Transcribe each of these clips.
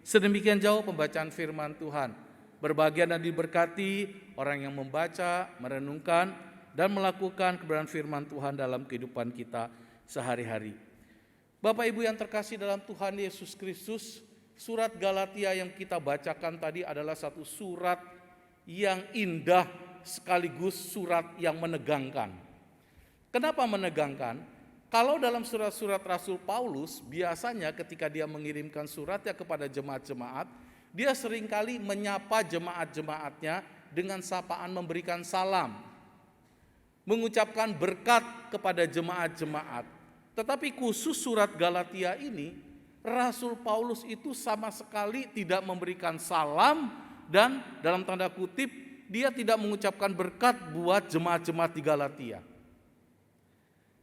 Sedemikian jauh pembacaan firman Tuhan. Berbahagia dan diberkati orang yang membaca, merenungkan, dan melakukan kebenaran firman Tuhan dalam kehidupan kita sehari-hari. Bapak Ibu yang terkasih dalam Tuhan Yesus Kristus, surat Galatia yang kita bacakan tadi adalah satu surat yang indah sekaligus surat yang menegangkan. Kenapa menegangkan? Kalau dalam surat-surat Rasul Paulus, biasanya ketika dia mengirimkan suratnya kepada jemaat-jemaat, dia seringkali menyapa jemaat-jemaatnya dengan sapaan memberikan salam, mengucapkan berkat kepada jemaat-jemaat. Tetapi khusus surat Galatia ini, Rasul Paulus itu sama sekali tidak memberikan salam dan dalam tanda kutip dia tidak mengucapkan berkat buat jemaat-jemaat di Galatia.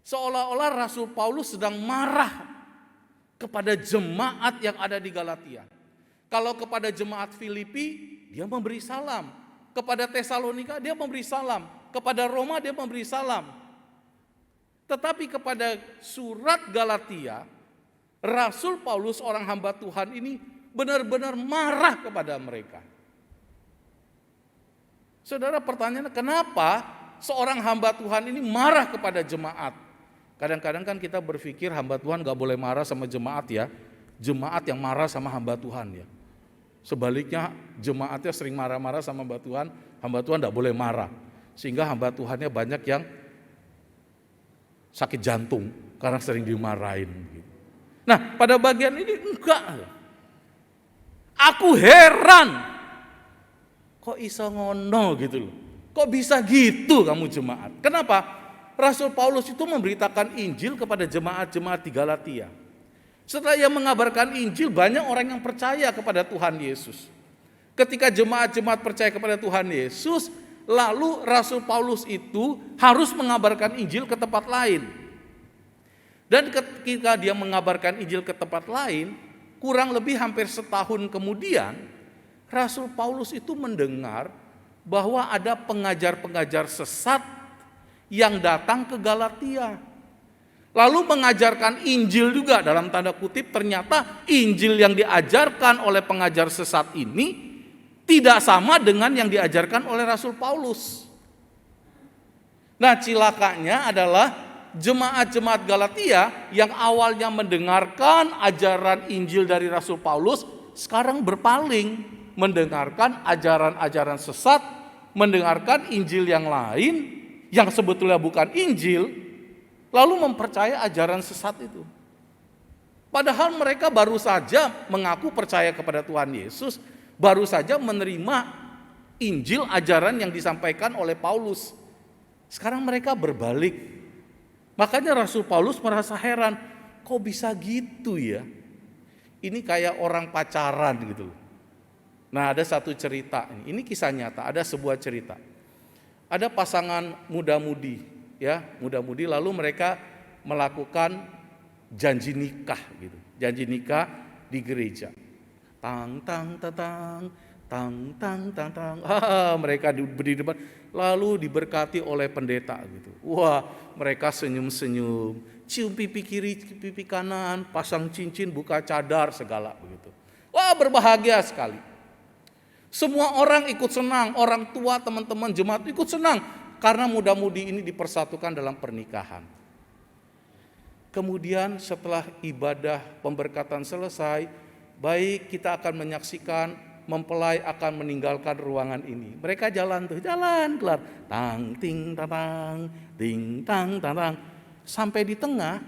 Seolah-olah Rasul Paulus sedang marah kepada jemaat yang ada di Galatia. Kalau kepada jemaat Filipi, dia memberi salam. Kepada Tesalonika, dia memberi salam. Kepada Roma, dia memberi salam. Tetapi kepada surat Galatia, Rasul Paulus, orang hamba Tuhan ini, benar-benar marah kepada mereka. Saudara, pertanyaannya kenapa seorang hamba Tuhan ini marah kepada jemaat? Kadang-kadang kan kita berpikir hamba Tuhan gak boleh marah sama jemaat ya. Jemaat yang marah sama hamba Tuhan ya. Sebaliknya jemaatnya sering marah-marah sama hamba Tuhan gak boleh marah. Sehingga hamba Tuhannya banyak yang sakit jantung karena sering dimarahin. Nah pada bagian ini enggak. Aku heran. Kok iso ngono gitu loh. Kok bisa gitu kamu jemaat? Kenapa? Rasul Paulus itu memberitakan Injil kepada jemaat-jemaat di Galatia. Setelah ia mengabarkan Injil, banyak orang yang percaya kepada Tuhan Yesus. Ketika jemaat-jemaat percaya kepada Tuhan Yesus, lalu Rasul Paulus itu harus mengabarkan Injil ke tempat lain. Dan ketika dia mengabarkan Injil ke tempat lain, kurang lebih hampir setahun kemudian, Rasul Paulus itu mendengar bahwa ada pengajar-pengajar sesat yang datang ke Galatia. Lalu mengajarkan Injil juga dalam tanda kutip, ternyata Injil yang diajarkan oleh pengajar sesat ini tidak sama dengan yang diajarkan oleh Rasul Paulus. Nah cilakanya adalah jemaat-jemaat Galatia yang awalnya mendengarkan ajaran Injil dari Rasul Paulus, sekarang berpaling mendengarkan ajaran-ajaran sesat, mendengarkan Injil yang lain yang sebetulnya bukan Injil, lalu mempercaya ajaran sesat itu. Padahal mereka baru saja mengaku percaya kepada Tuhan Yesus, baru saja menerima Injil ajaran yang disampaikan oleh Paulus. Sekarang mereka berbalik. Makanya Rasul Paulus merasa heran, kok bisa gitu ya? Ini kayak orang pacaran gitu. Nah ada satu cerita, ini kisah nyata, ada sebuah cerita. Ada pasangan muda-mudi, ya muda-mudi, lalu mereka melakukan janji nikah gitu, janji nikah di gereja. Tang tang tang tang tang tang tang. Mereka berdiri depan, lalu diberkati oleh pendeta gitu. Wah, mereka senyum-senyum, cium pipi kiri, pipi kanan, pasang cincin, buka cadar segala begitu. Wah, berbahagia sekali. Semua orang ikut senang, orang tua, teman-teman jemaat ikut senang karena muda-mudi ini dipersatukan dalam pernikahan. Kemudian setelah ibadah pemberkatan selesai, baik kita akan menyaksikan mempelai akan meninggalkan ruangan ini. Mereka jalan keluar, tang ting tang ting tang tang, sampai di tengah,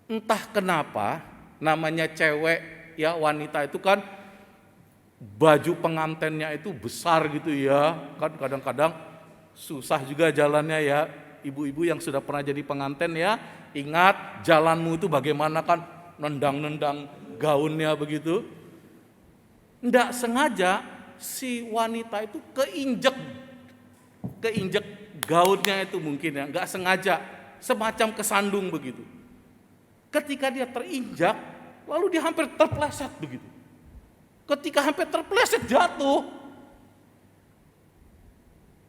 entah kenapa namanya cewek ya, wanita itu kan baju pengantennya itu besar gitu ya, kan kadang-kadang susah juga jalannya ya. Ibu-ibu yang sudah pernah jadi penganten ya, ingat jalanmu itu bagaimana kan, nendang-nendang gaunnya begitu. Nggak sengaja si wanita itu keinjek gaunnya itu mungkin ya, nggak sengaja, semacam kesandung begitu. Ketika dia terinjak, lalu dia hampir terpleset begitu. Ketika hampir terpleset jatuh,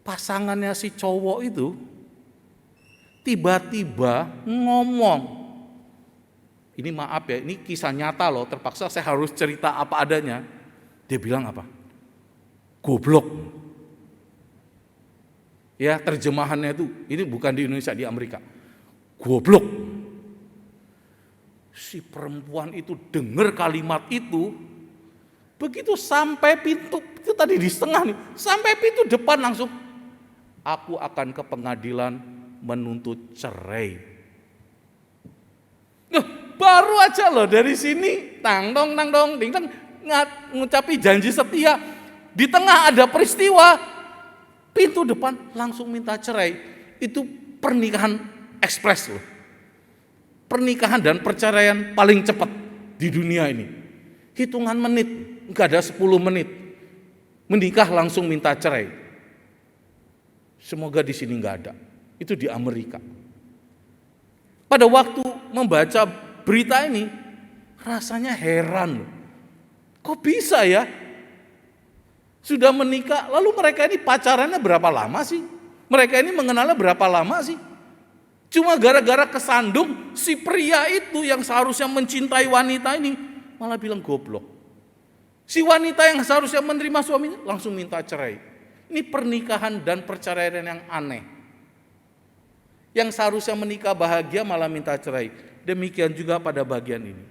pasangannya si cowok itu tiba-tiba ngomong, ini maaf ya, ini kisah nyata loh, terpaksa saya harus cerita apa adanya. Dia bilang apa? Goblok. Ya, terjemahannya itu, ini bukan di Indonesia, di Amerika. Goblok. Si perempuan itu dengar kalimat itu, begitu sampai pintu, itu tadi di setengah nih, sampai pintu depan langsung, aku akan ke pengadilan menuntut cerai. Nah, baru aja loh dari sini, tang dong, ding dong, ngucapi janji setia. Di tengah ada peristiwa, pintu depan langsung minta cerai. Itu pernikahan ekspres loh. Pernikahan dan perceraian paling cepat di dunia ini. Hitungan menit, enggak ada 10 menit. Menikah langsung minta cerai. Semoga di sini enggak ada. Itu di Amerika. Pada waktu membaca berita ini, rasanya heran. Kok bisa ya? Sudah menikah, lalu mereka ini pacarannya berapa lama sih? Mereka ini mengenalnya berapa lama sih? Cuma gara-gara kesandung, si pria itu yang seharusnya mencintai wanita ini, malah bilang goblok. Si wanita yang seharusnya menerima suaminya, langsung minta cerai. Ini pernikahan dan perceraian yang aneh. Yang seharusnya menikah bahagia malah minta cerai. Demikian juga pada bagian ini.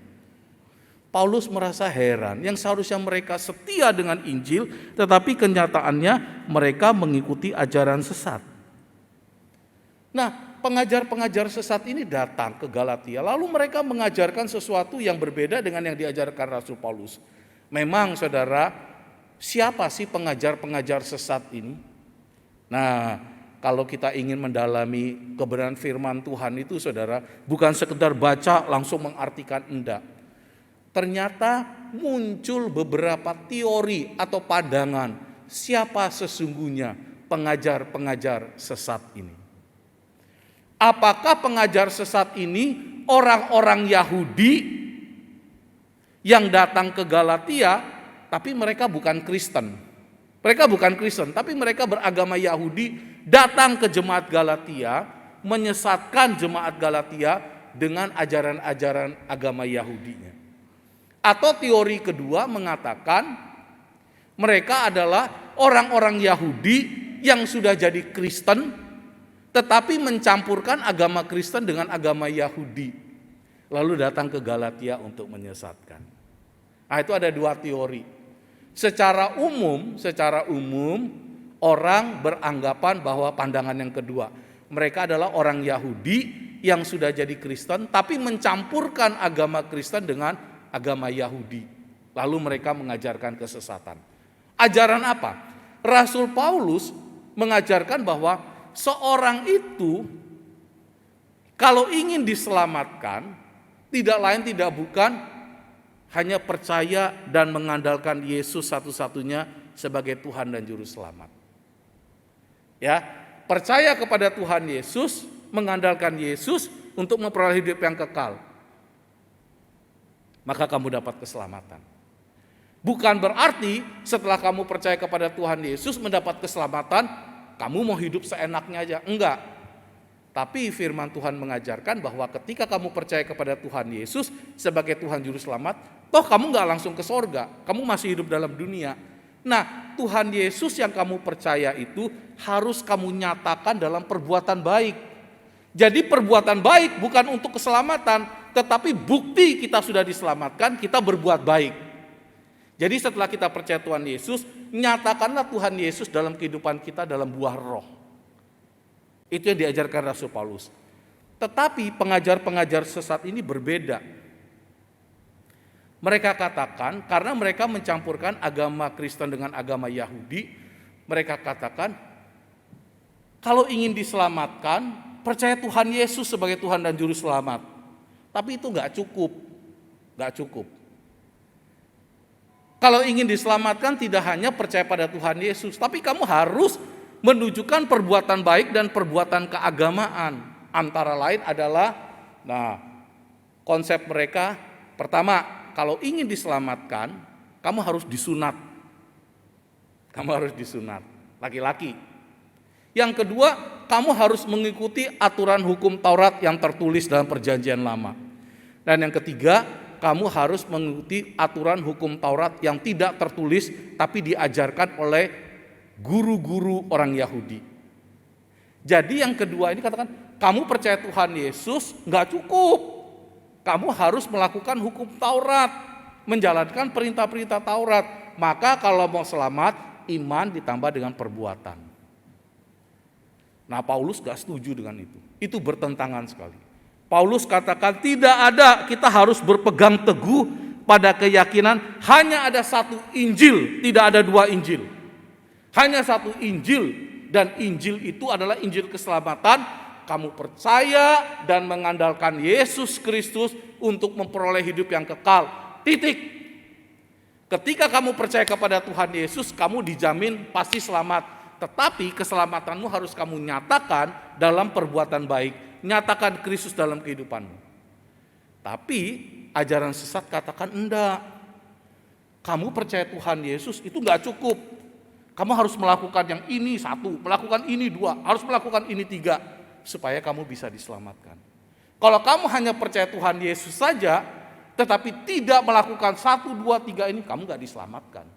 Paulus merasa heran, yang seharusnya mereka setia dengan Injil, tetapi kenyataannya mereka mengikuti ajaran sesat. Nah, pengajar-pengajar sesat ini datang ke Galatia, lalu mereka mengajarkan sesuatu yang berbeda dengan yang diajarkan Rasul Paulus. Memang saudara, siapa sih pengajar-pengajar sesat ini? Nah, kalau kita ingin mendalami kebenaran firman Tuhan itu saudara, bukan sekedar baca langsung mengartikan, enggak. Ternyata muncul beberapa teori atau pandangan siapa sesungguhnya pengajar-pengajar sesat ini. Apakah pengajar sesat ini orang-orang Yahudi yang datang ke Galatia tapi mereka bukan Kristen? Mereka bukan Kristen, tapi mereka beragama Yahudi, datang ke jemaat Galatia, menyesatkan jemaat Galatia dengan ajaran-ajaran agama Yahudinya. Atau teori kedua mengatakan mereka adalah orang-orang Yahudi yang sudah jadi Kristen, tetapi mencampurkan agama Kristen dengan agama Yahudi. Lalu datang ke Galatia untuk menyesatkan. Nah, itu ada dua teori. Secara umum orang beranggapan bahwa pandangan yang kedua, mereka adalah orang Yahudi yang sudah jadi Kristen tapi mencampurkan agama Kristen dengan agama Yahudi. Lalu mereka mengajarkan kesesatan. Ajaran apa? Rasul Paulus mengajarkan bahwa seorang itu kalau ingin diselamatkan, tidak lain tidak bukan hanya percaya dan mengandalkan Yesus satu-satunya sebagai Tuhan dan Juru Selamat. Ya, percaya kepada Tuhan Yesus, mengandalkan Yesus untuk memperoleh hidup yang kekal. Maka kamu dapat keselamatan. Bukan berarti setelah kamu percaya kepada Tuhan Yesus mendapat keselamatan, kamu mau hidup seenaknya aja. Enggak. Tapi firman Tuhan mengajarkan bahwa ketika kamu percaya kepada Tuhan Yesus sebagai Tuhan Juru Selamat, toh kamu enggak langsung ke sorga, kamu masih hidup dalam dunia. Nah, Tuhan Yesus yang kamu percaya itu harus kamu nyatakan dalam perbuatan baik. Jadi perbuatan baik bukan untuk keselamatan, tetapi bukti kita sudah diselamatkan, kita berbuat baik. Jadi setelah kita percaya Tuhan Yesus, nyatakanlah Tuhan Yesus dalam kehidupan kita dalam buah roh. Itu yang diajarkan Rasul Paulus. Tetapi pengajar-pengajar sesat ini berbeda. Mereka katakan, karena mereka mencampurkan agama Kristen dengan agama Yahudi, mereka katakan, kalau ingin diselamatkan, percaya Tuhan Yesus sebagai Tuhan dan Juru Selamat. Tapi itu gak cukup. Kalau ingin diselamatkan tidak hanya percaya pada Tuhan Yesus, tapi kamu harus menunjukkan perbuatan baik dan perbuatan keagamaan. Antara lain adalah, konsep mereka pertama, kalau ingin diselamatkan, kamu harus disunat. Laki-laki. Yang kedua, kamu harus mengikuti aturan hukum Taurat yang tertulis dalam Perjanjian Lama. Dan yang ketiga, kamu harus mengikuti aturan hukum Taurat yang tidak tertulis tapi diajarkan oleh guru-guru orang Yahudi. Jadi yang kedua ini katakan, kamu percaya Tuhan Yesus nggak cukup. Kamu harus melakukan hukum Taurat, menjalankan perintah-perintah Taurat. Maka kalau mau selamat, iman ditambah dengan perbuatan. Nah, Paulus gak setuju dengan itu. Itu bertentangan sekali. Paulus katakan tidak ada, kita harus berpegang teguh pada keyakinan hanya ada satu Injil, tidak ada dua Injil. Hanya satu Injil, dan Injil itu adalah Injil keselamatan. Kamu percaya dan mengandalkan Yesus Kristus untuk memperoleh hidup yang kekal. Titik. Ketika kamu percaya kepada Tuhan Yesus, kamu dijamin pasti selamat. Tetapi keselamatanmu harus kamu nyatakan dalam perbuatan baik. Nyatakan Kristus dalam kehidupanmu. Tapi ajaran sesat katakan enggak. Kamu percaya Tuhan Yesus itu enggak cukup. Kamu harus melakukan yang ini satu, melakukan ini dua, harus melakukan ini tiga. Supaya kamu bisa diselamatkan. Kalau kamu hanya percaya Tuhan Yesus saja, tetapi tidak melakukan 1, 2, 3 ini, kamu gak diselamatkan.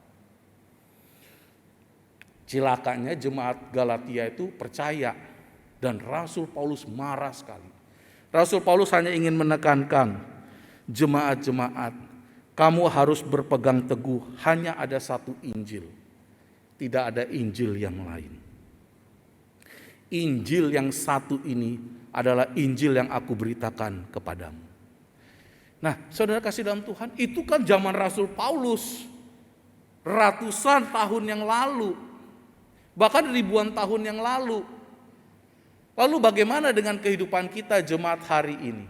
Cilakanya jemaat Galatia itu percaya, dan Rasul Paulus marah sekali. Rasul Paulus hanya ingin menekankan, jemaat-jemaat, kamu harus berpegang teguh, hanya ada satu Injil. Tidak ada Injil yang lain. Injil yang satu ini adalah Injil yang aku beritakan kepadamu. Nah, saudara kasih dalam Tuhan, itu kan zaman Rasul Paulus. Ratusan tahun yang lalu. Bahkan ribuan tahun yang lalu. Lalu bagaimana dengan kehidupan kita jemaat hari ini?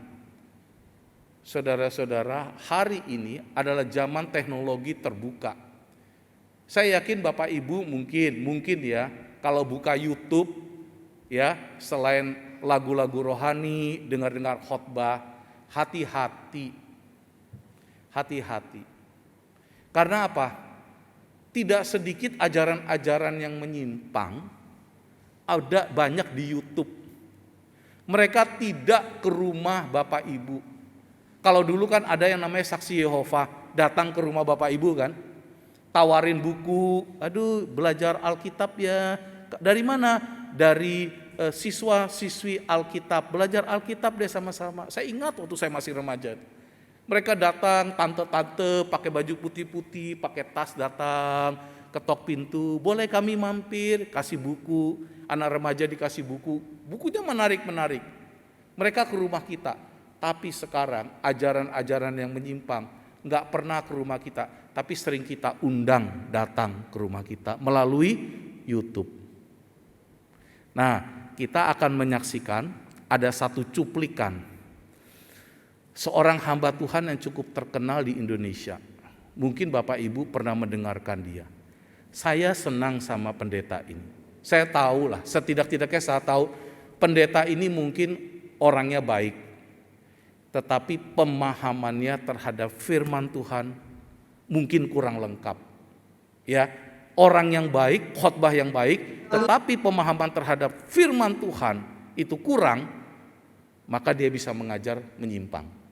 Saudara-saudara, hari ini adalah zaman teknologi terbuka. Saya yakin Bapak Ibu mungkin ya, kalau buka YouTube, ya, selain lagu-lagu rohani, dengar-dengar khotbah, hati-hati. Karena apa? Tidak sedikit ajaran-ajaran yang menyimpang, ada banyak di YouTube. Mereka tidak ke rumah Bapak Ibu. Kalau dulu kan ada yang namanya saksi Yehova, datang ke rumah Bapak Ibu kan, tawarin buku, aduh belajar Alkitab ya, dari mana? Dari siswa-siswi Alkitab, belajar Alkitab deh sama-sama. Saya ingat waktu saya masih remaja. Mereka datang, tante-tante pakai baju putih-putih, pakai tas datang, ketok pintu, boleh kami mampir, kasih buku, anak remaja dikasih buku, bukunya menarik-menarik. Mereka ke rumah kita, tapi sekarang ajaran-ajaran yang menyimpang, nggak pernah ke rumah kita, tapi sering kita undang datang ke rumah kita melalui YouTube. Nah, kita akan menyaksikan ada satu cuplikan seorang hamba Tuhan yang cukup terkenal di Indonesia. Mungkin Bapak Ibu pernah mendengarkan dia. Saya senang sama pendeta ini. Saya tahu lah, setidak-tidaknya saya tahu pendeta ini mungkin orangnya baik. Tetapi pemahamannya terhadap firman Tuhan mungkin kurang lengkap. Ya, orang yang baik, khotbah yang baik, tetapi pemahaman terhadap firman Tuhan itu kurang, maka dia bisa mengajar menyimpang.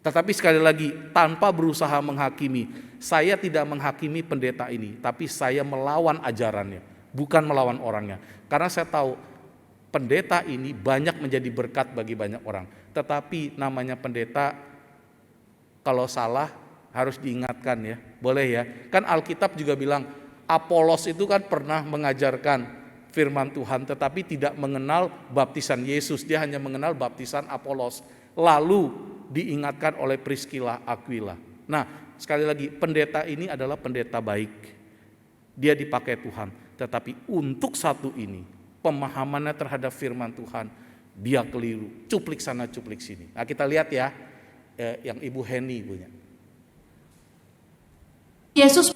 Tetapi sekali lagi, tanpa berusaha menghakimi, saya tidak menghakimi pendeta ini, tapi saya melawan ajarannya, bukan melawan orangnya. Karena saya tahu pendeta ini banyak menjadi berkat bagi banyak orang. Tetapi namanya pendeta, kalau salah harus diingatkan ya, boleh ya. Kan Alkitab juga bilang, Apolos itu kan pernah mengajarkan firman Tuhan, tetapi tidak mengenal baptisan Yesus, dia hanya mengenal baptisan Apolos. Lalu diingatkan oleh Priscilla Aquila. Nah, sekali lagi, pendeta ini adalah pendeta baik. Dia dipakai Tuhan. Tetapi untuk satu ini, pemahamannya terhadap firman Tuhan, dia keliru. Cuplik sana, cuplik sini. Nah, kita lihat ya, yang Ibu Heni punya. Yesus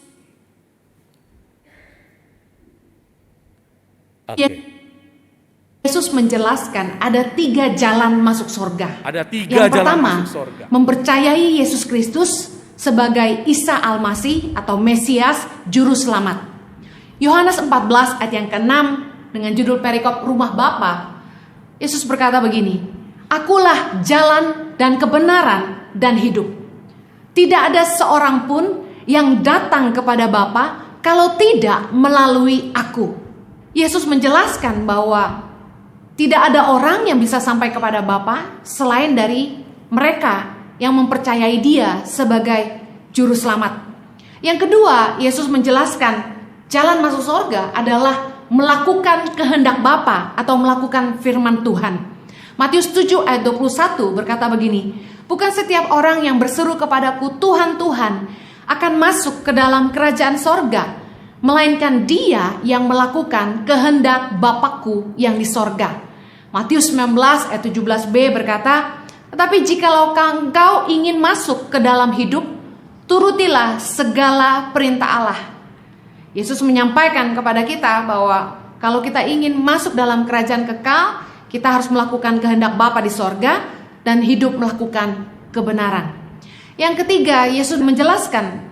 menjelaskan ada 3 jalan masuk surga. Ada 3 jalan pertama, masuk surga. Mempercayai Yesus Kristus sebagai Isa Al-Masih atau Mesias, Juru Selamat. Yohanes 14 ayat yang ke-6 dengan judul perikop rumah Bapa. Yesus berkata begini, Akulah jalan dan kebenaran dan hidup. Tidak ada seorang pun yang datang kepada Bapa kalau tidak melalui aku. Yesus menjelaskan bahwa tidak ada orang yang bisa sampai kepada Bapa selain dari mereka yang mempercayai Dia sebagai juru selamat. Yang kedua, Yesus menjelaskan jalan masuk surga adalah melakukan kehendak Bapa atau melakukan firman Tuhan. Matius 7 ayat 21 berkata begini, bukan setiap orang yang berseru kepadaku Tuhan, Tuhan akan masuk ke dalam kerajaan sorga, melainkan dia yang melakukan kehendak Bapakku yang di sorga. Matius 19 ayat 17b berkata, tetapi jikalau engkau ingin masuk ke dalam hidup, turutilah segala perintah Allah. Yesus menyampaikan kepada kita bahwa kalau kita ingin masuk dalam kerajaan kekal, kita harus melakukan kehendak Bapa di sorga dan hidup melakukan kebenaran. Yang ketiga, Yesus menjelaskan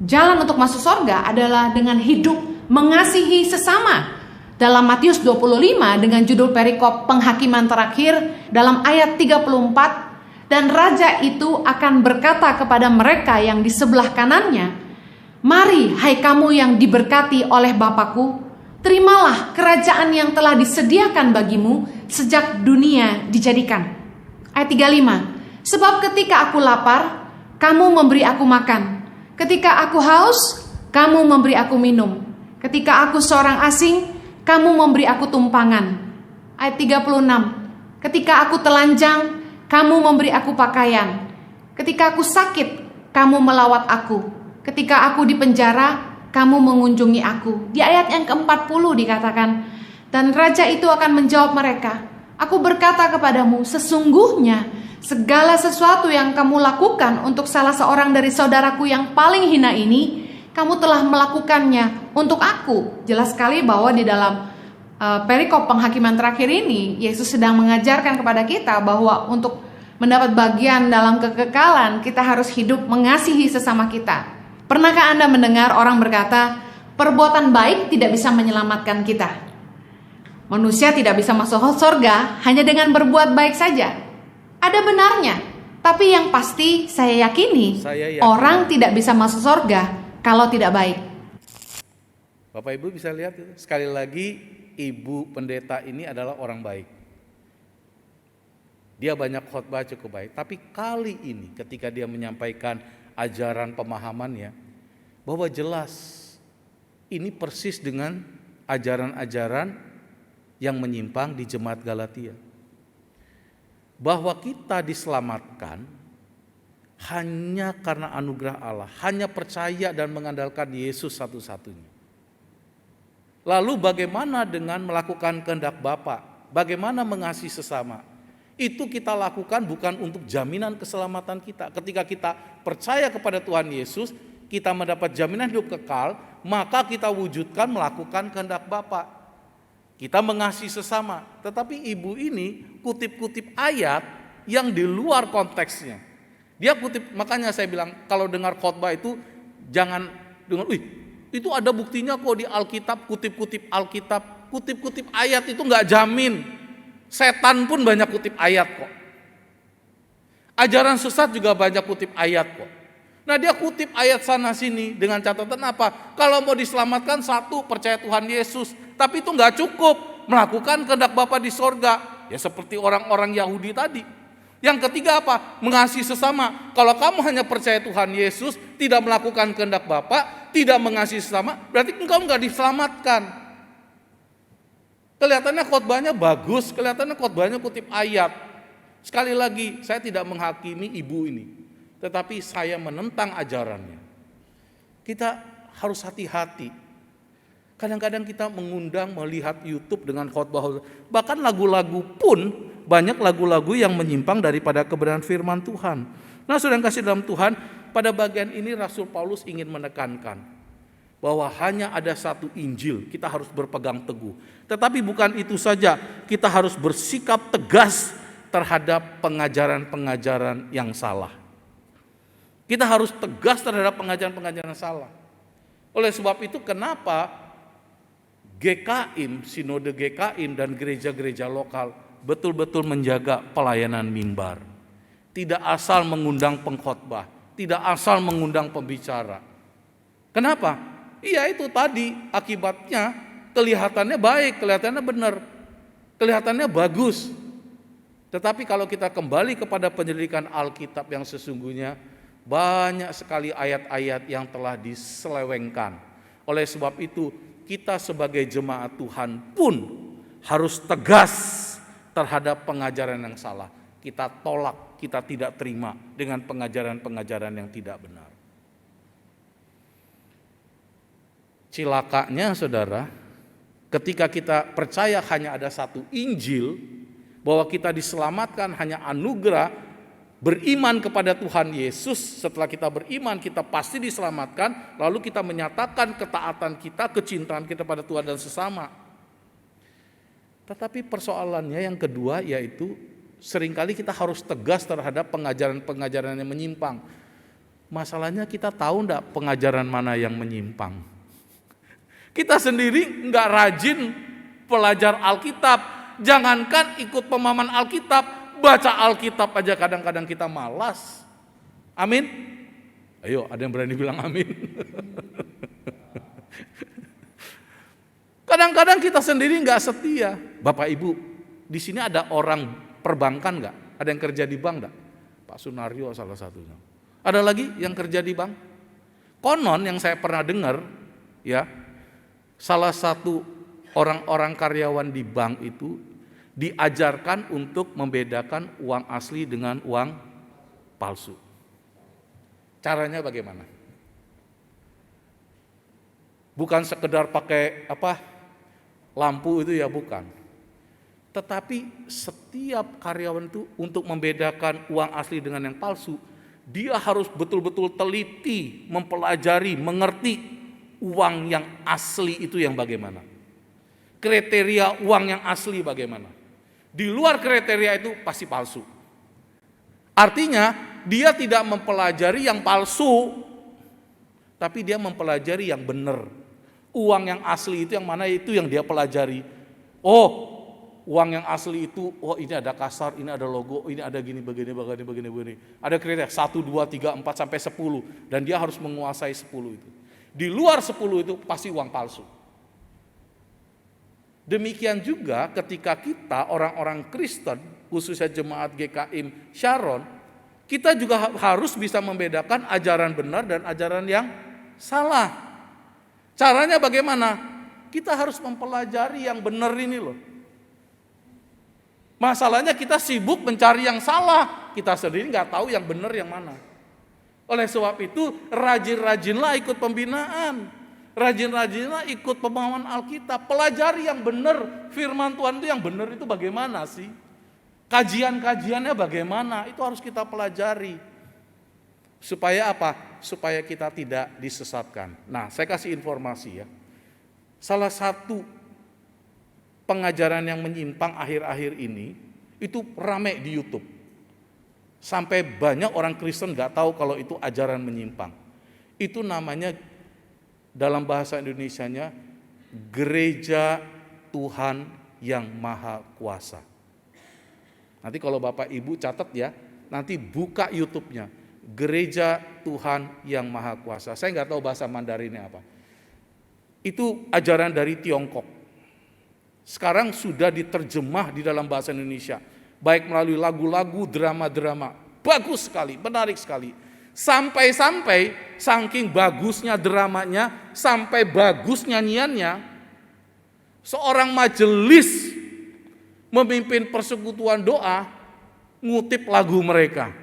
jalan untuk masuk sorga adalah dengan hidup mengasihi sesama. Dalam Matius 25 dengan judul perikop penghakiman terakhir dalam ayat 34, dan raja itu akan berkata kepada mereka yang di sebelah kanannya, mari hai kamu yang diberkati oleh Bapakku, terimalah kerajaan yang telah disediakan bagimu sejak dunia dijadikan. Ayat 35, sebab ketika aku lapar, kamu memberi aku makan. Ketika aku haus, kamu memberi aku minum. Ketika aku seorang asing, kamu memberi aku tumpangan. Ayat 36, ketika aku telanjang, kamu memberi aku pakaian. Ketika aku sakit, kamu melawat aku. Ketika aku di penjara, kamu mengunjungi aku. Di ayat yang ke-40 dikatakan, dan raja itu akan menjawab mereka, aku berkata kepadamu, sesungguhnya segala sesuatu yang kamu lakukan untuk salah seorang dari saudaraku yang paling hina ini, kamu telah melakukannya untuk aku. Jelas sekali bahwa di dalam perikop penghakiman terakhir ini, Yesus sedang mengajarkan kepada kita bahwa untuk mendapat bagian dalam kekekalan, kita harus hidup mengasihi sesama kita. Pernahkah Anda mendengar orang berkata, perbuatan baik tidak bisa menyelamatkan kita? Manusia tidak bisa masuk surga hanya dengan berbuat baik saja. Ada benarnya, tapi yang pasti saya yakini orang tidak bisa masuk surga kalau tidak baik. Bapak Ibu bisa lihat itu. Sekali lagi, Ibu pendeta ini adalah orang baik. Dia banyak khotbah cukup baik. Tapi kali ini ketika dia menyampaikan ajaran pemahamannya, bahwa jelas ini persis dengan ajaran-ajaran yang menyimpang di jemaat Galatia. Bahwa kita diselamatkan hanya karena anugerah Allah, hanya percaya dan mengandalkan Yesus satu-satunya. Lalu bagaimana dengan melakukan kehendak Bapa? Bagaimana mengasihi sesama? Itu kita lakukan bukan untuk jaminan keselamatan kita. Ketika kita percaya kepada Tuhan Yesus, kita mendapat jaminan hidup kekal, maka kita wujudkan melakukan kehendak Bapa. Kita mengasihi sesama. Tetapi ibu ini kutip-kutip ayat yang di luar konteksnya. Dia kutip, makanya saya bilang kalau dengar khotbah itu jangan dengar, itu ada buktinya kok di Alkitab, kutip-kutip Alkitab, kutip-kutip ayat itu nggak jamin. Setan pun banyak kutip ayat kok. Ajaran sesat juga banyak kutip ayat kok. Nah dia kutip ayat sana sini dengan catatan apa? Kalau mau diselamatkan satu, percaya Tuhan Yesus. Tapi itu nggak cukup, melakukan kehendak Bapa di sorga. Ya seperti orang-orang Yahudi tadi. Yang ketiga apa? Mengasihi sesama. Kalau kamu hanya percaya Tuhan Yesus, tidak melakukan kehendak Bapa, tidak mengasihi sesama, berarti engkau nggak diselamatkan. Kelihatannya khotbahnya bagus, kelihatannya khotbahnya kutip ayat. Sekali lagi, saya tidak menghakimi ibu ini, tetapi saya menentang ajarannya. Kita harus hati-hati. Kadang-kadang kita mengundang melihat YouTube dengan khotbah, bahkan lagu-lagu pun banyak lagu-lagu yang menyimpang daripada kebenaran firman Tuhan. Nah, saudara yang kasih dalam Tuhan, pada bagian ini Rasul Paulus ingin menekankan bahwa hanya ada satu Injil, kita harus berpegang teguh. Tetapi bukan itu saja, kita harus bersikap tegas terhadap pengajaran-pengajaran yang salah. Kita harus tegas terhadap pengajaran-pengajaran yang salah. Oleh sebab itu kenapa GKIM, Sinode GKIM dan gereja-gereja lokal betul-betul menjaga pelayanan mimbar. Tidak asal mengundang pengkhotbah, tidak asal mengundang pembicara. Kenapa? Iya itu tadi akibatnya kelihatannya baik, kelihatannya benar, kelihatannya bagus. Tetapi kalau kita kembali kepada penyelidikan Alkitab yang sesungguhnya, banyak sekali ayat-ayat yang telah diselewengkan. Oleh sebab itu, kita sebagai jemaat Tuhan pun harus tegas terhadap pengajaran yang salah. Kita tolak, kita tidak terima dengan pengajaran-pengajaran yang tidak benar. Cilakanya saudara, ketika kita percaya hanya ada satu Injil, bahwa kita diselamatkan hanya anugerah, beriman kepada Tuhan Yesus, setelah kita beriman kita pasti diselamatkan, lalu kita menyatakan ketaatan kita, kecintaan kita pada Tuhan dan sesama. Tetapi persoalannya yang kedua yaitu seringkali kita harus tegas terhadap pengajaran-pengajaran yang menyimpang. Masalahnya kita tahu enggak pengajaran mana yang menyimpang? Kita sendiri enggak rajin belajar Alkitab. Jangankan ikut pemahaman Alkitab, baca Alkitab aja kadang-kadang kita malas. Amin? Ayo, ada yang berani bilang amin? Kadang-kadang kita sendiri nggak setia. Bapak Ibu, di sini ada orang perbankan nggak? Ada yang kerja di bank nggak? Pak Sunario salah satunya. Ada lagi yang kerja di bank? Konon yang saya pernah dengar, ya, salah satu orang-orang karyawan di bank itu diajarkan untuk membedakan uang asli dengan uang palsu. Caranya bagaimana? Bukan sekedar pakai lampu itu ya, bukan. Tetapi setiap karyawan itu untuk membedakan uang asli dengan yang palsu, dia harus betul-betul teliti, mempelajari, mengerti uang yang asli itu yang bagaimana. Kriteria uang yang asli bagaimana. Di luar kriteria itu pasti palsu. Artinya dia tidak mempelajari yang palsu, tapi dia mempelajari yang benar. Uang yang asli itu yang mana, itu yang dia pelajari. Oh, uang yang asli itu, oh ini ada kasar, ini ada logo, ini ada gini, begini. Ada kriteria 1, 2, 3, 4 sampai 10 dan dia harus menguasai 10 itu. Di luar 10 itu pasti uang palsu. Demikian juga ketika kita orang-orang Kristen, khususnya jemaat GKIM Sharon, kita juga harus bisa membedakan ajaran benar dan ajaran yang salah. Caranya bagaimana? Kita harus mempelajari yang benar ini loh. Masalahnya kita sibuk mencari yang salah, kita sendiri nggak tahu yang benar yang mana. Oleh sebab itu rajin-rajinlah ikut pembinaan. Rajin-rajinlah ikut pemahaman Alkitab, pelajari yang benar, firman Tuhan itu yang benar itu bagaimana sih? Kajian-kajiannya bagaimana? Itu harus kita pelajari. Supaya apa? Supaya kita tidak disesatkan. Nah, saya kasih informasi ya. Salah satu pengajaran yang menyimpang akhir-akhir ini itu rame di YouTube. Sampai banyak orang Kristen gak tahu kalau itu ajaran menyimpang. Itu namanya dalam bahasa Indonesianya Gereja Tuhan yang Maha Kuasa. Nanti kalau Bapak Ibu catat ya, nanti buka YouTube-nya, Gereja Tuhan yang Maha Kuasa. Saya nggak tahu bahasa Mandarinnya apa. Itu ajaran dari Tiongkok. Sekarang sudah diterjemah di dalam bahasa Indonesia, baik melalui lagu-lagu, drama-drama. Bagus sekali, menarik sekali. Sampai-sampai saking bagusnya dramanya, sampai bagus nyanyiannya, seorang majelis memimpin persekutuan doa ngutip lagu mereka.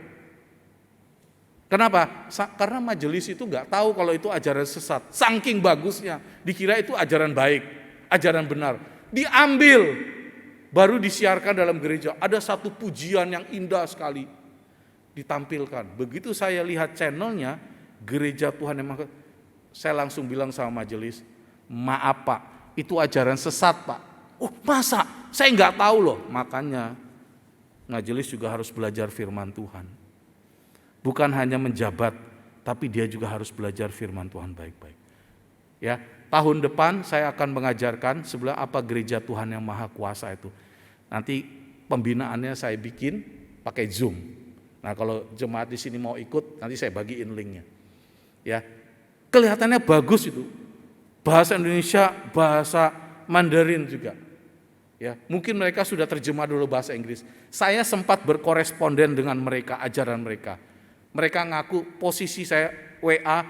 Kenapa? Karena majelis itu nggak tahu kalau itu ajaran sesat. Saking bagusnya, dikira itu ajaran baik, ajaran benar. Diambil, baru disiarkan dalam gereja. Ada satu pujian yang indah sekali ditampilkan. Begitu saya lihat channelnya Gereja Tuhan yang Maha, saya langsung bilang sama majelis, maaf Pak, itu ajaran sesat Pak. Oh masa? Saya nggak tahu loh. Makanya majelis juga harus belajar firman Tuhan. Bukan hanya menjabat, tapi dia juga harus belajar firman Tuhan baik-baik. Ya, tahun depan saya akan mengajarkan sebelah apa Gereja Tuhan yang Maha Kuasa itu. Nanti pembinaannya saya bikin pakai Zoom. Nah, kalau jemaat di sini mau ikut, nanti saya bagiin linknya. Ya, kelihatannya bagus itu. Bahasa Indonesia, bahasa Mandarin juga. Ya, mungkin mereka sudah terjemah dulu bahasa Inggris. Saya sempat berkoresponden dengan mereka, ajaran mereka. Mereka ngaku posisi saya WA,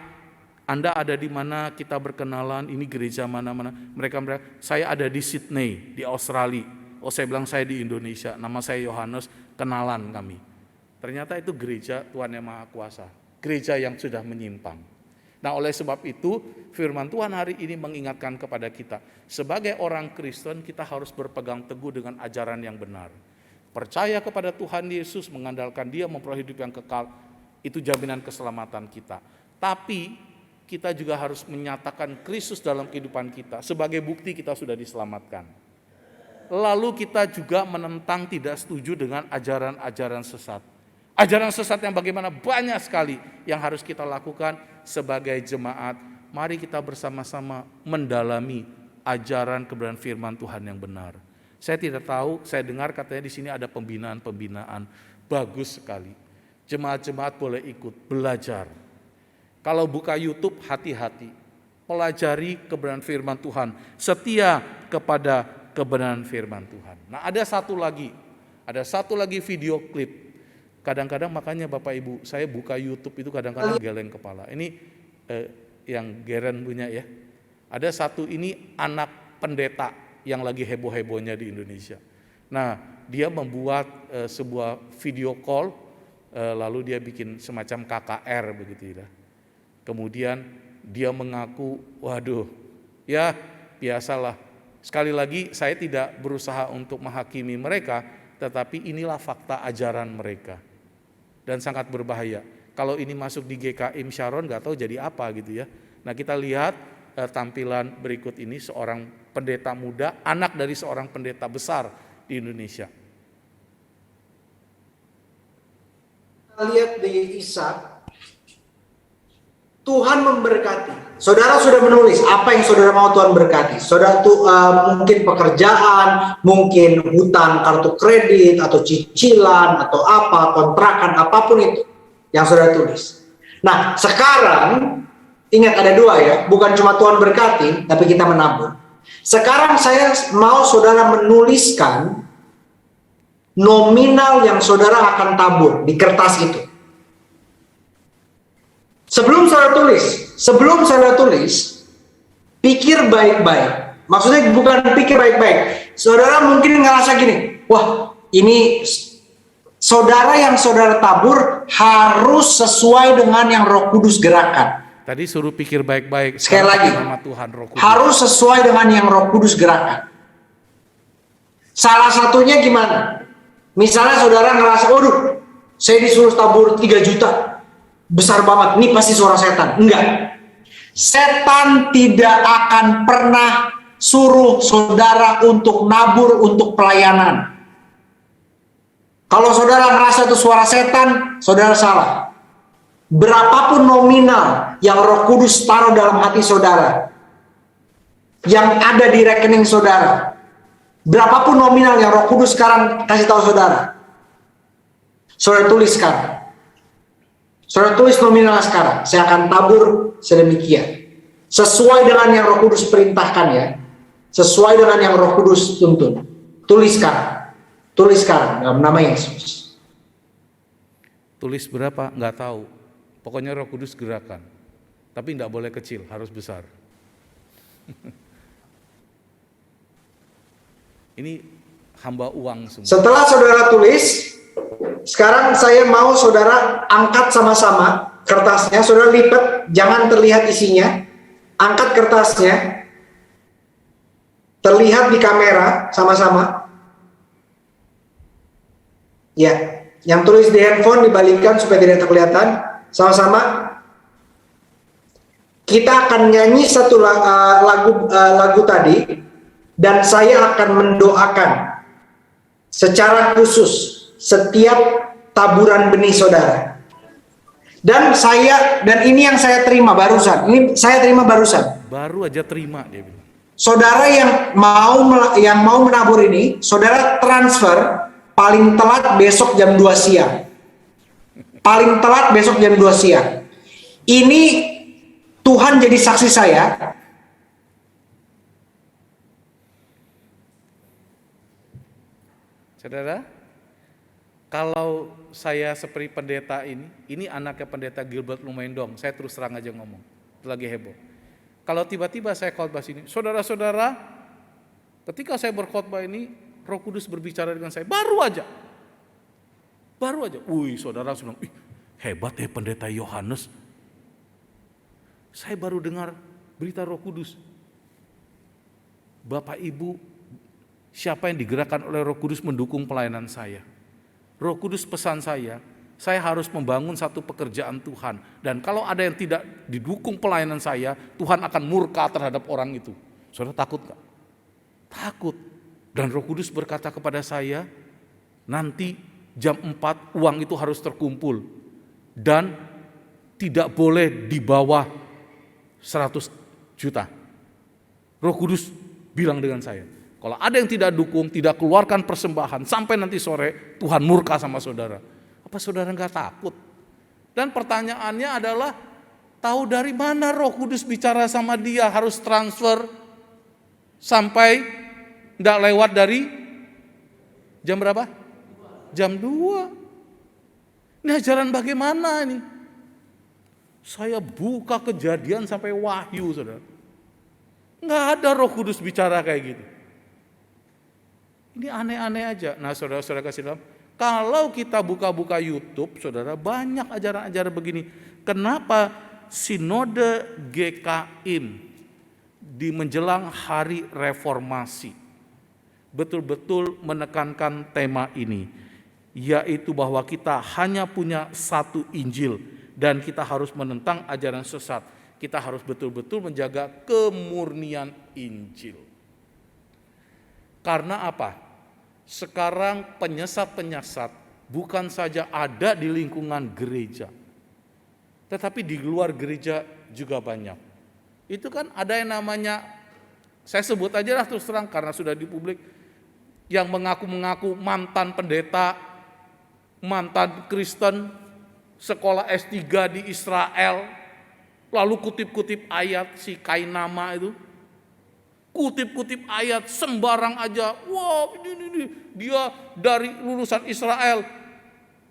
Anda ada di mana, kita berkenalan, ini gereja mana-mana. Mereka, saya ada di Sydney, di Australia. Oh, saya bilang saya di Indonesia, nama saya Yohanes, kenalan kami. Ternyata itu gereja Tuhan Yang Maha Kuasa, gereja yang sudah menyimpang. Nah, oleh sebab itu firman Tuhan hari ini mengingatkan kepada kita, sebagai orang Kristen kita harus berpegang teguh dengan ajaran yang benar. Percaya kepada Tuhan Yesus, mengandalkan Dia memperoleh hidup yang kekal, itu jaminan keselamatan kita. Tapi kita juga harus menyatakan Kristus dalam kehidupan kita, sebagai bukti kita sudah diselamatkan. Lalu kita juga menentang, tidak setuju dengan ajaran-ajaran sesat. Ajaran sesat yang bagaimana banyak sekali yang harus kita lakukan sebagai jemaat. Mari kita bersama-sama mendalami ajaran kebenaran firman Tuhan yang benar. Saya tidak tahu, saya dengar katanya di sini ada pembinaan-pembinaan. Bagus sekali. Jemaat-jemaat boleh ikut, belajar. Kalau buka YouTube, hati-hati. Pelajari kebenaran firman Tuhan. Setia kepada kebenaran firman Tuhan. Nah, ada satu lagi video klip. Kadang-kadang makanya Bapak Ibu, saya buka YouTube itu kadang-kadang geleng kepala. Ini yang Geren punya ya. Ada satu ini anak pendeta yang lagi heboh-hebohnya di Indonesia. Nah, dia membuat sebuah video call, lalu dia bikin semacam KKR begitu ya. Kemudian dia mengaku, waduh, ya biasalah. Sekali lagi saya tidak berusaha untuk menghakimi mereka, tetapi inilah fakta ajaran mereka. Dan sangat berbahaya. Kalau ini masuk di GKIM Sharon, gak tahu jadi apa gitu ya. Nah, kita lihat tampilan berikut ini, seorang pendeta muda, anak dari seorang pendeta besar di Indonesia. Kita lihat di Ishak, Tuhan memberkati. Saudara sudah menulis apa yang saudara mau Tuhan berkati. Saudara tuh mungkin pekerjaan, mungkin hutang kartu kredit atau cicilan atau apa, kontrakan, apapun itu yang saudara tulis. Nah, sekarang ingat ada dua ya, bukan cuma Tuhan berkati, tapi kita menabur. Sekarang saya mau saudara menuliskan nominal yang saudara akan tabur di kertas itu. Sebelum saudara tulis, pikir baik-baik. Maksudnya bukan pikir baik-baik. Saudara mungkin ngerasa gini, wah ini saudara yang saudara tabur harus sesuai dengan yang Roh Kudus gerakan. Tadi suruh pikir baik-baik. Sekali lagi, Tuhan, Roh Kudus. Harus sesuai dengan yang Roh Kudus gerakan. Salah satunya gimana? Misalnya saudara ngerasa, waduh, saya disuruh tabur 3 juta. Besar banget, ini pasti suara setan. Enggak. Setan tidak akan pernah suruh saudara untuk nabur untuk pelayanan. Kalau saudara ngerasa itu suara setan, saudara salah. Berapapun nominal yang Roh Kudus taruh dalam hati saudara, yang ada di rekening saudara, berapapun nominal yang Roh Kudus sekarang kasih tahu saudara, saudara tulis sekarang. Saudara tulis nominal sekarang, saya akan tabur sedemikian. Sesuai dengan yang Roh Kudus perintahkan ya. Sesuai dengan yang Roh Kudus tuntun. Tulis sekarang dalam nama Yesus. Tulis berapa? Nggak tahu. Pokoknya Roh Kudus gerakan. Tapi nggak boleh kecil, harus besar. Ini hamba uang semua. Setelah saudara tulis, sekarang saya mau saudara angkat sama-sama kertasnya, saudara lipat, jangan terlihat isinya. Angkat kertasnya, terlihat di kamera sama-sama. Ya, yang tulis di handphone dibalikkan supaya tidak kelihatan. Sama-sama. Kita akan nyanyi satu lagu tadi, dan saya akan mendoakan secara khusus setiap taburan benih saudara. Dan ini yang saya terima barusan. Ini saya terima barusan. Baru aja terima dia bilang. Saudara yang mau menabur ini, saudara transfer paling telat besok jam 2 siang. Paling telat besok jam 2 siang. Ini Tuhan jadi saksi saya. Saudara, kalau saya seperti pendeta ini anaknya pendeta Gilbert Lumendong, saya terus terang aja ngomong, lagi heboh. Kalau tiba-tiba saya khotbah sini, saudara-saudara, ketika saya berkhotbah ini, Roh Kudus berbicara dengan saya, baru aja. Wih, saudara bilang, hebat ya pendeta Yohanes. Saya baru dengar berita Roh Kudus. Bapak Ibu, siapa yang digerakkan oleh Roh Kudus mendukung pelayanan saya? Roh Kudus pesan saya harus membangun satu pekerjaan Tuhan. Dan kalau ada yang tidak didukung pelayanan saya, Tuhan akan murka terhadap orang itu. Saudara takut gak? Takut. Dan Roh Kudus berkata kepada saya, nanti jam 4 uang itu harus terkumpul. Dan tidak boleh di bawah 100 juta. Roh Kudus bilang dengan saya, kalau ada yang tidak dukung, tidak keluarkan persembahan, sampai nanti sore Tuhan murka sama saudara. Apa saudara nggak takut? Dan pertanyaannya adalah, tahu dari mana Roh Kudus bicara sama dia harus transfer sampai nggak lewat dari jam berapa? Jam 2. Ini ajaran bagaimana ini? Saya buka Kejadian sampai Wahyu, saudara. Nggak ada Roh Kudus bicara kayak gitu. Ini aneh-aneh aja. Nah, saudara-saudara kasih tahu, kalau kita buka-buka YouTube, saudara, banyak ajaran-ajaran begini. Kenapa Sinode GKIM di menjelang hari reformasi betul-betul menekankan tema ini, yaitu bahwa kita hanya punya satu Injil dan kita harus menentang ajaran sesat. Kita harus betul-betul menjaga kemurnian Injil. Karena apa? Sekarang penyesat-penyesat bukan saja ada di lingkungan gereja, tetapi di luar gereja juga banyak. Itu kan ada yang namanya, saya sebut aja lah terus terang karena sudah di publik, yang mengaku-mengaku mantan pendeta, mantan Kristen, sekolah S3 di Israel, lalu kutip-kutip ayat si Kainama itu, kutip-kutip ayat sembarang aja. Wah, ini dia dari lulusan Israel,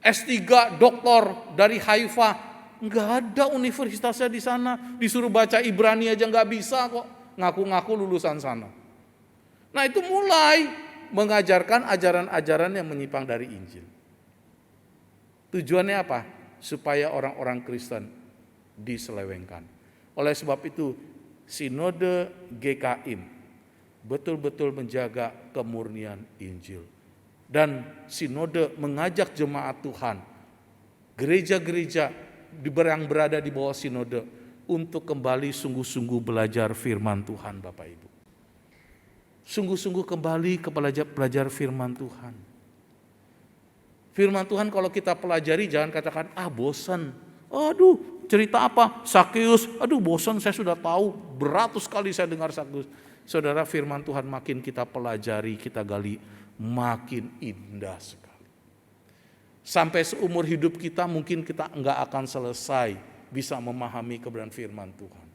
S3 doktor dari Haifa. Enggak ada universitasnya di sana. Disuruh baca Ibrani aja enggak bisa kok. Ngaku-ngaku lulusan sana. Nah, itu mulai mengajarkan ajaran-ajaran yang menyimpang dari Injil. Tujuannya apa? Supaya orang-orang Kristen diselewengkan. Oleh sebab itu, Sinode GKIM betul-betul menjaga kemurnian Injil. Dan Sinode mengajak jemaat Tuhan, gereja-gereja yang berada di bawah Sinode, untuk kembali sungguh-sungguh belajar firman Tuhan, Bapak Ibu. Sungguh-sungguh kembali ke belajar firman Tuhan. Firman Tuhan kalau kita pelajari jangan katakan, bosan. Aduh, cerita apa? Sakeus, aduh bosan, saya sudah tahu, beratus kali saya dengar Sakeus. Saudara, firman Tuhan makin kita pelajari, kita gali, makin indah sekali. Sampai seumur hidup kita mungkin kita enggak akan selesai bisa memahami kebenaran firman Tuhan.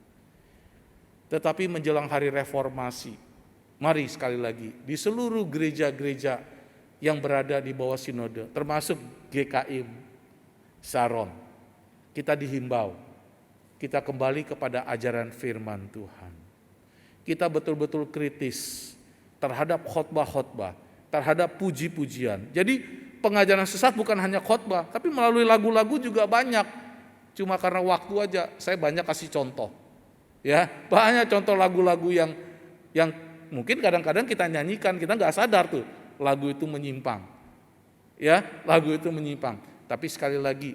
Tetapi menjelang hari reformasi, mari sekali lagi, di seluruh gereja-gereja yang berada di bawah Sinode, termasuk GKIM Saron, kita dihimbau, kita kembali kepada ajaran firman Tuhan. Kita betul-betul kritis terhadap khotbah-khotbah, terhadap puji-pujian. Jadi pengajaran sesat bukan hanya khotbah, tapi melalui lagu-lagu juga banyak. Cuma karena waktu aja, saya banyak kasih contoh. Ya, banyak contoh lagu-lagu yang mungkin kadang-kadang kita nyanyikan, kita nggak sadar tuh lagu itu menyimpang. Ya, lagu itu menyimpang. Tapi sekali lagi,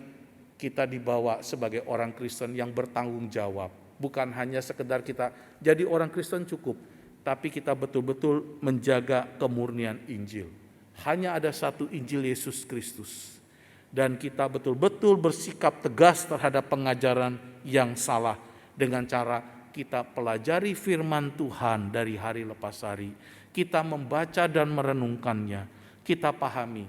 kita dibawa sebagai orang Kristen yang bertanggung jawab. Bukan hanya sekedar kita jadi orang Kristen cukup, tapi kita betul-betul menjaga kemurnian Injil. Hanya ada satu Injil Yesus Kristus. Dan kita betul-betul bersikap tegas terhadap pengajaran yang salah dengan cara kita pelajari firman Tuhan dari hari lepas hari. Kita membaca dan merenungkannya. Kita pahami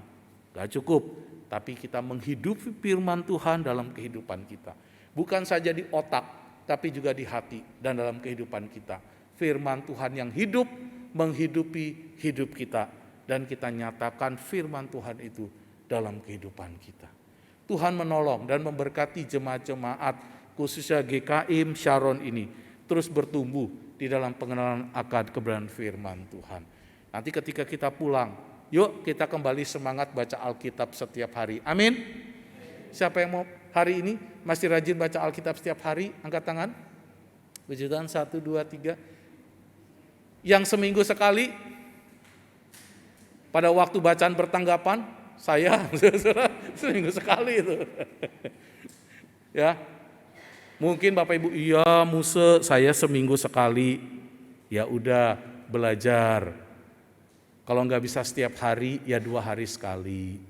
Gak cukup, tapi kita menghidupi firman Tuhan dalam kehidupan kita. Bukan saja di otak, tapi juga di hati dan dalam kehidupan kita. Firman Tuhan yang hidup menghidupi hidup kita, dan kita nyatakan firman Tuhan itu dalam kehidupan kita. Tuhan menolong dan memberkati jemaat-jemaat khususnya GKIM Sharon ini terus bertumbuh di dalam pengenalan akan kebenaran firman Tuhan. Nanti ketika kita pulang, yuk kita kembali semangat baca Alkitab setiap hari. Amin. Siapa yang mau hari ini masih rajin baca Alkitab setiap hari? Angkat tangan. Puji Tuhan, 1, 2, 3. Yang seminggu sekali, pada waktu bacaan bertanggapan, saya seminggu sekali itu. Ya, mungkin Bapak Ibu, iya Muse, saya seminggu sekali. Ya udah, belajar. Kalau nggak bisa setiap hari, ya 2 hari sekali.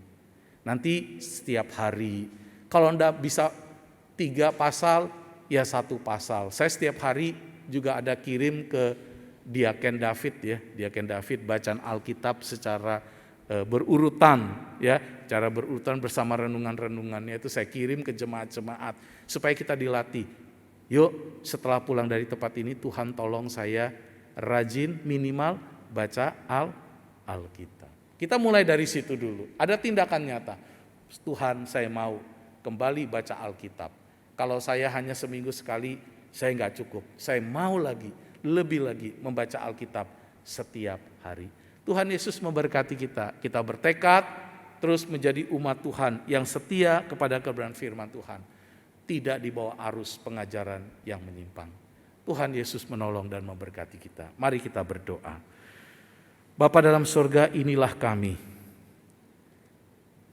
Nanti setiap hari. Kalau nggak bisa 3 pasal, ya 1 pasal. Saya setiap hari juga ada kirim ke Diaken David ya, Diaken David bacaan Alkitab secara berurutan ya, cara berurutan bersama renungan-renungannya itu saya kirim ke jemaat-jemaat supaya kita dilatih. Yuk setelah pulang dari tempat ini Tuhan tolong saya rajin minimal baca Alkitab. Kita mulai dari situ dulu. Ada tindakan nyata. Tuhan saya mau kembali baca Alkitab. Kalau saya hanya seminggu sekali saya nggak cukup. Saya mau lagi, lebih lagi membaca Alkitab setiap hari. Tuhan Yesus memberkati kita. Kita bertekad terus menjadi umat Tuhan yang setia kepada kebenaran firman Tuhan. Tidak di bawah arus pengajaran yang menyimpang. Tuhan Yesus menolong dan memberkati kita. Mari kita berdoa. Bapa dalam surga, inilah kami.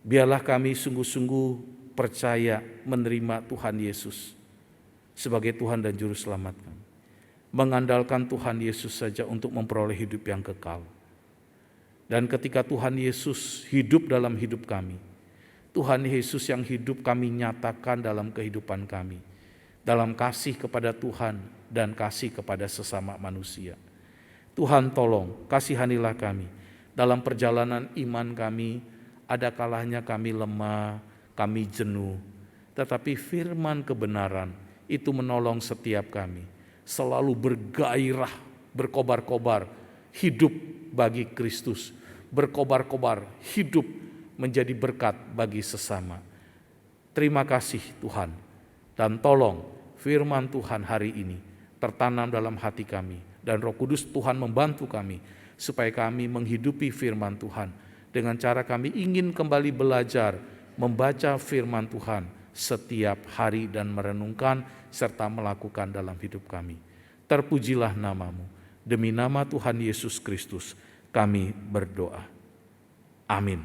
Biarlah kami sungguh-sungguh percaya menerima Tuhan Yesus sebagai Tuhan dan Juru Selamat kami. Mengandalkan Tuhan Yesus saja untuk memperoleh hidup yang kekal. Dan ketika Tuhan Yesus hidup dalam hidup kami, Tuhan Yesus yang hidup kami nyatakan dalam kehidupan kami, dalam kasih kepada Tuhan dan kasih kepada sesama manusia. Tuhan tolong, kasihanilah kami. Dalam perjalanan iman kami, ada kalanya kami lemah, kami jenuh. Tetapi firman kebenaran itu menolong setiap kami. Selalu bergairah, berkobar-kobar, hidup bagi Kristus. Berkobar-kobar, hidup menjadi berkat bagi sesama. Terima kasih Tuhan. Dan tolong firman Tuhan hari ini tertanam dalam hati kami. Dan Roh Kudus Tuhan membantu kami supaya kami menghidupi firman Tuhan. Dengan cara kami ingin kembali belajar membaca firman Tuhan setiap hari dan merenungkan serta melakukan dalam hidup kami. Terpujilah namamu. Demi nama Tuhan Yesus Kristus kami berdoa. Amin.